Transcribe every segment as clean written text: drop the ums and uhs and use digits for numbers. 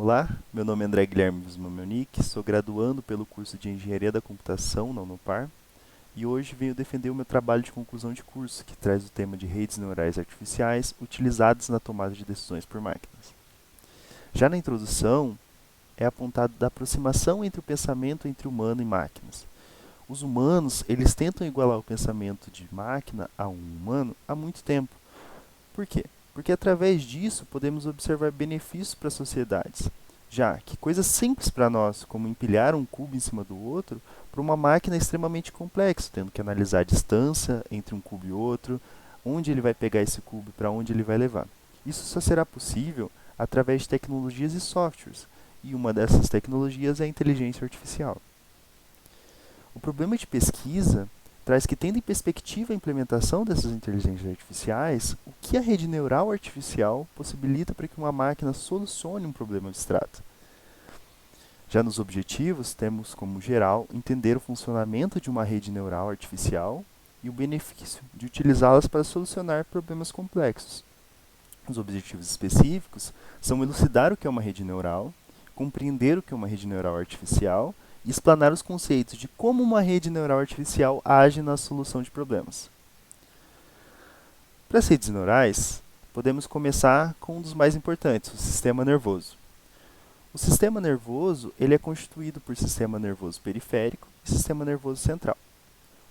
Olá, meu nome é André Guilherme Vismamonique, sou graduando pelo curso de Engenharia da Computação na Unopar e hoje venho defender o meu trabalho de conclusão de curso, que traz o tema de redes neurais artificiais utilizadas na tomada de decisões por máquinas. Já na introdução, é apontado da aproximação entre o pensamento entre humano e máquinas. Os humanos, eles tentam igualar o pensamento de máquina a um humano há muito tempo. Por quê? Porque através disso podemos observar benefícios para as sociedades, já que coisas simples para nós, como empilhar um cubo em cima do outro, para uma máquina é extremamente complexo, tendo que analisar a distância entre um cubo e outro, onde ele vai pegar esse cubo e para onde ele vai levar. Isso só será possível através de tecnologias e softwares, e uma dessas tecnologias é a inteligência artificial. O problema de pesquisa traz que, tendo em perspectiva a implementação dessas inteligências artificiais, o que a rede neural artificial possibilita para que uma máquina solucione um problema abstrato. Já nos objetivos, temos como geral entender o funcionamento de uma rede neural artificial e o benefício de utilizá-las para solucionar problemas complexos. Os objetivos específicos são elucidar o que é uma rede neural, compreender o que é uma rede neural artificial e explanar os conceitos de como uma rede neural artificial age na solução de problemas. Para as redes neurais, podemos começar com um dos mais importantes, o sistema nervoso. O sistema nervoso ele é constituído por sistema nervoso periférico e sistema nervoso central.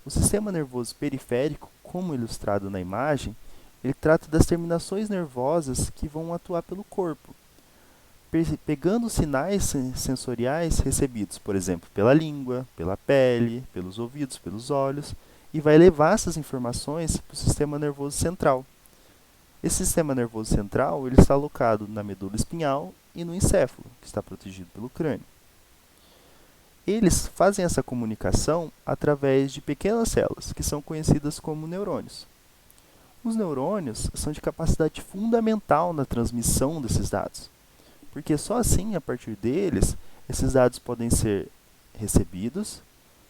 O sistema nervoso periférico, como ilustrado na imagem, ele trata das terminações nervosas que vão atuar pelo corpo, pegando sinais sensoriais recebidos, por exemplo, pela língua, pela pele, pelos ouvidos, pelos olhos, e vai levar essas informações para o sistema nervoso central. Esse sistema nervoso central ele está alocado na medula espinhal e no encéfalo, que está protegido pelo crânio. Eles fazem essa comunicação através de pequenas células, que são conhecidas como neurônios. Os neurônios são de capacidade fundamental na transmissão desses dados, porque só assim, a partir deles, esses dados podem ser recebidos,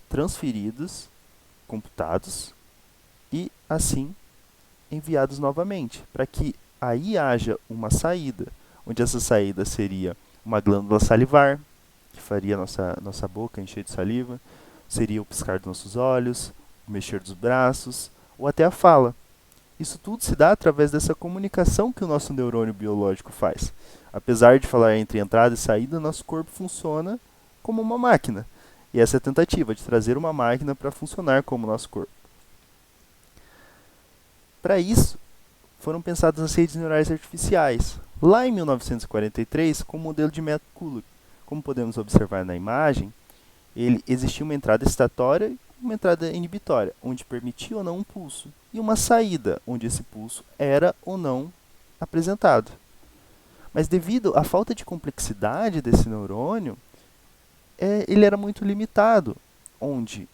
transferidos, computados e, assim, enviados novamente, para que aí haja uma saída, onde essa saída seria uma glândula salivar, que faria nossa boca encher de saliva, seria o piscar dos nossos olhos, o mexer dos braços, ou até a fala. Isso tudo se dá através dessa comunicação que o nosso neurônio biológico faz. Apesar de falar entre entrada e saída, nosso corpo funciona como uma máquina. E essa é a tentativa de trazer uma máquina para funcionar como o nosso corpo. Para isso, foram pensadas as redes neurais artificiais, lá em 1943, com o modelo de método Kulik. Como podemos observar na imagem, existia uma entrada excitatória e uma entrada inibitória, onde permitia ou não um pulso, e uma saída, onde esse pulso era ou não apresentado. Mas devido à falta de complexidade desse neurônio, ele era muito limitado, onde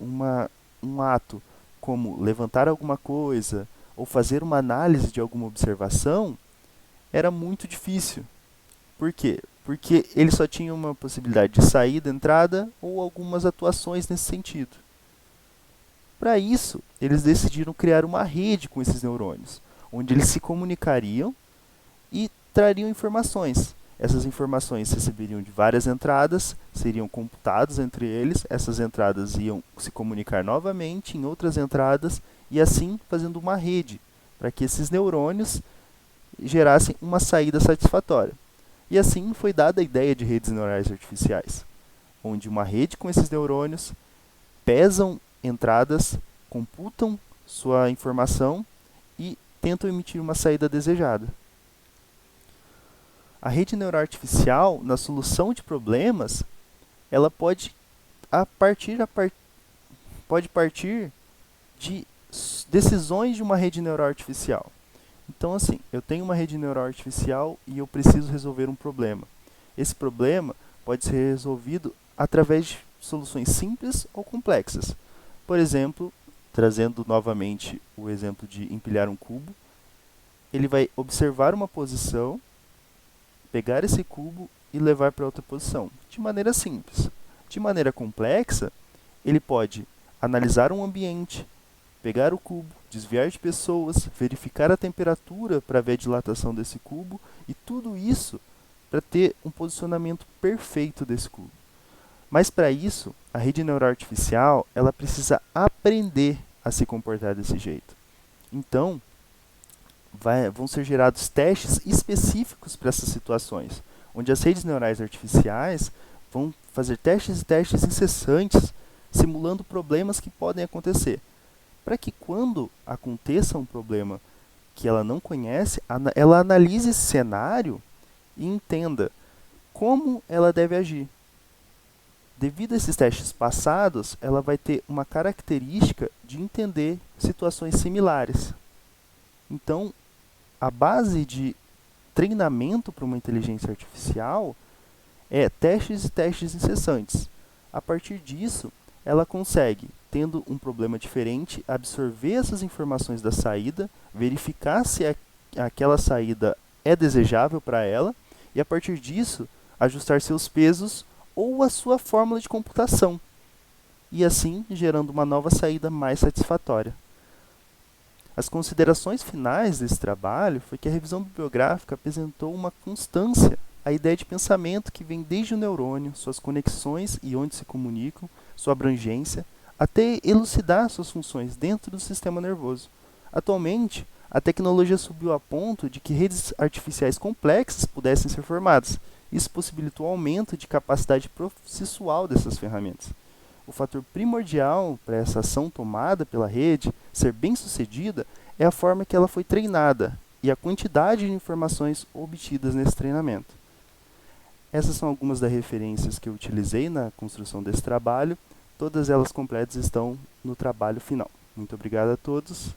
um ato como levantar alguma coisa ou fazer uma análise de alguma observação era muito difícil. Por quê? Porque ele só tinha uma possibilidade de saída, entrada ou algumas atuações nesse sentido. Para isso, eles decidiram criar uma rede com esses neurônios, onde eles se comunicariam e trariam informações. Essas informações receberiam de várias entradas, seriam computadas entre eles, essas entradas iam se comunicar novamente em outras entradas e assim fazendo uma rede, para que esses neurônios gerassem uma saída satisfatória. E assim foi dada a ideia de redes neurais artificiais, onde uma rede com esses neurônios pesam entradas, computam sua informação e tentam emitir uma saída desejada. A rede neural artificial, na solução de problemas, ela pode partir de decisões de uma rede neural artificial. Então, assim, eu tenho uma rede neural artificial e eu preciso resolver um problema. Esse problema pode ser resolvido através de soluções simples ou complexas. Por exemplo, trazendo novamente o exemplo de empilhar um cubo, ele vai observar uma posição, pegar esse cubo e levar para outra posição, de maneira simples. De maneira complexa, ele pode analisar um ambiente, pegar o cubo, desviar de pessoas, verificar a temperatura para ver a dilatação desse cubo, e tudo isso para ter um posicionamento perfeito desse cubo. Mas para isso, a rede neural artificial ela precisa aprender a se comportar desse jeito. Então, vão ser gerados testes específicos para essas situações, onde as redes neurais artificiais vão fazer testes e testes incessantes, simulando problemas que podem acontecer, para que quando aconteça um problema que ela não conhece, ela analise esse cenário e entenda como ela deve agir. Devido a esses testes passados, ela vai ter uma característica de entender situações similares. Então, a base de treinamento para uma inteligência artificial é testes e testes incessantes. A partir disso, ela consegue, tendo um problema diferente, absorver essas informações da saída, verificar se aquela saída é desejável para ela e, a partir disso, ajustar seus pesos ou a sua fórmula de computação, e assim gerando uma nova saída mais satisfatória. As considerações finais desse trabalho foi que a revisão bibliográfica apresentou uma constância, a ideia de pensamento que vem desde o neurônio, suas conexões e onde se comunicam, sua abrangência, até elucidar suas funções dentro do sistema nervoso. Atualmente, a tecnologia subiu a ponto de que redes artificiais complexas pudessem ser formadas. Isso possibilitou o aumento de capacidade processual dessas ferramentas. O fator primordial para essa ação tomada pela rede ser bem-sucedida é a forma que ela foi treinada e a quantidade de informações obtidas nesse treinamento. Essas são algumas das referências que eu utilizei na construção desse trabalho. Todas elas completas estão no trabalho final. Muito obrigado a todos.